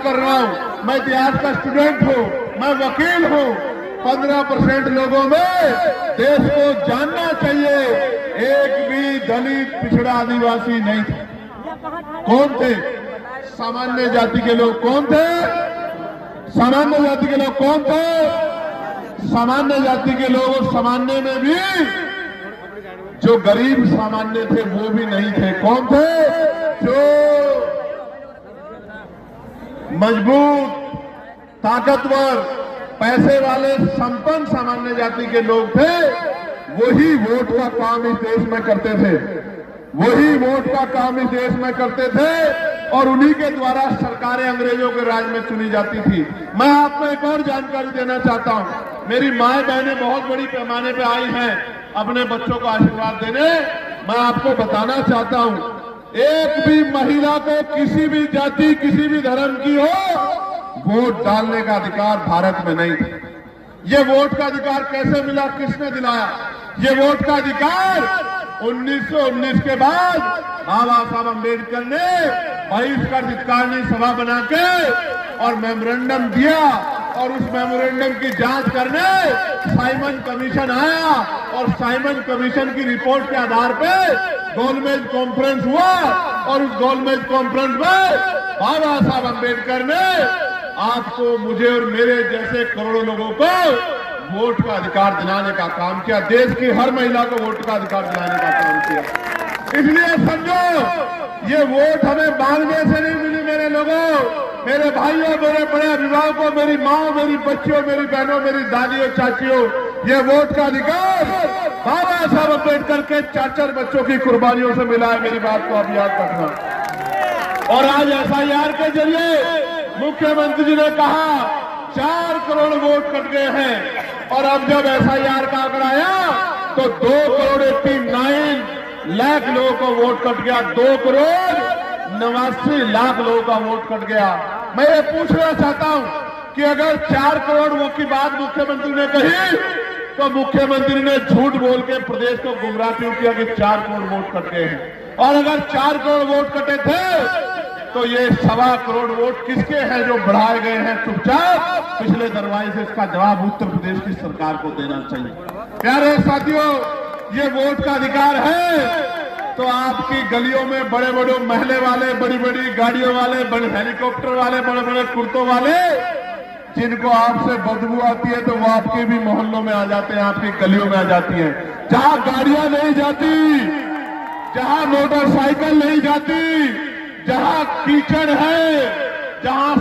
कर रहा हूँ, मैं इतिहास का स्टूडेंट हूँ, मैं वकील हूँ। 15% लोगों में देश को जानना चाहिए, एक भी दलित पिछड़ा आदिवासी नहीं था। कौन थे? सामान्य जाति के लोग। कौन थे? सामान्य जाति के लोग कौन थे? सामान्य जाति के लोग। और सामान्य में भी जो गरीब सामान्य थे वो भी नहीं थे। कौन थे? जो मजबूत, ताकतवर, पैसे वाले, संपन्न सामान्य जाति के लोग थे, वही वोट का काम इस देश में करते थे। वही वोट का काम इस देश में करते थे और उन्हीं के द्वारा सरकारें अंग्रेजों के राज में चुनी जाती थी। मैं आपको एक और जानकारी देना चाहता हूं। मेरी माए बहनें बहुत बड़ी पैमाने पे आई हैं अपने बच्चों को आशीर्वाद देने। मैं आपको बताना चाहता हूं, एक भी महिला को किसी भी जाति, किसी भी धर्म की हो, वोट डालने का अधिकार भारत में नहीं था। ये वोट का अधिकार कैसे मिला? किसने दिलाया? ये वोट का अधिकार 1919 के बाद बाबा साहब अम्बेडकर ने बहिष्कृत अधिकारिणी सभा बना के और मेमोरेंडम दिया और उस मेमोरेंडम की जांच करने साइमन कमीशन आया और साइमन कमीशन की रिपोर्ट के आधार पे गोलमेज कॉन्फ्रेंस हुआ और उस गोलमेज कॉन्फ्रेंस में बाबा साहब अम्बेडकर ने आपको, मुझे और मेरे जैसे करोड़ों लोगों को वोट का अधिकार दिलाने का काम किया। देश की हर महिला को वोट का अधिकार दिलाने का काम किया। इसलिए समझो, ये वोट हमें मांगने से नहीं मिली मेरे लोगों, मेरे भाइयों, मेरे बड़े अभिभावकों, मेरी माँ, मेरी बच्चियों, मेरी बहनों, मेरी दादियों, चाचियों, ये वोट का अधिकार बाबा साहब अम्बेडकर के 4 बच्चों की कुर्बानियों से मिला है। मेरी बात को आप याद रखना। और आज एफआईआर के जरिए मुख्यमंत्री जी ने कहा 4 करोड़ वोट कट गए हैं और अब जब एफआईआर का आंकड़ा आया तो 2,89,00,000 लोगों को वोट कट गया। 2,89,00,000 लोगों का वोट कट गया। मैं ये पूछना चाहता हूं कि अगर 4 करोड़ वोट की बात मुख्यमंत्री ने कही तो मुख्यमंत्री ने झूठ बोल के प्रदेश को गुमराह क्यों किया कि 4 करोड़ वोट कट गए हैं? और अगर 4 करोड़ वोट कटे थे तो ये 1.25 करोड़ वोट किसके हैं जो बढ़ाए गए हैं चुपचाप पिछले दरवाजे से? इसका जवाब उत्तर प्रदेश की सरकार को देना चाहिए। प्यारे साथियों, ये वोट का अधिकार है तो आपकी गलियों में बड़े बड़े महले वाले, बड़ी बड़ी गाड़ियों वाले, बड़े हेलीकॉप्टर वाले, बड़े बड़े कुर्तों वाले, जिनको आपसे बदबू आती है तो वो आपके भी मोहल्लों में आ जाते हैं, आपकी गलियों में आ जाती है। जहां गाड़ियां नहीं जाती, जहां मोटरसाइकिल नहीं जाती, जहां कीचड़ है, जहां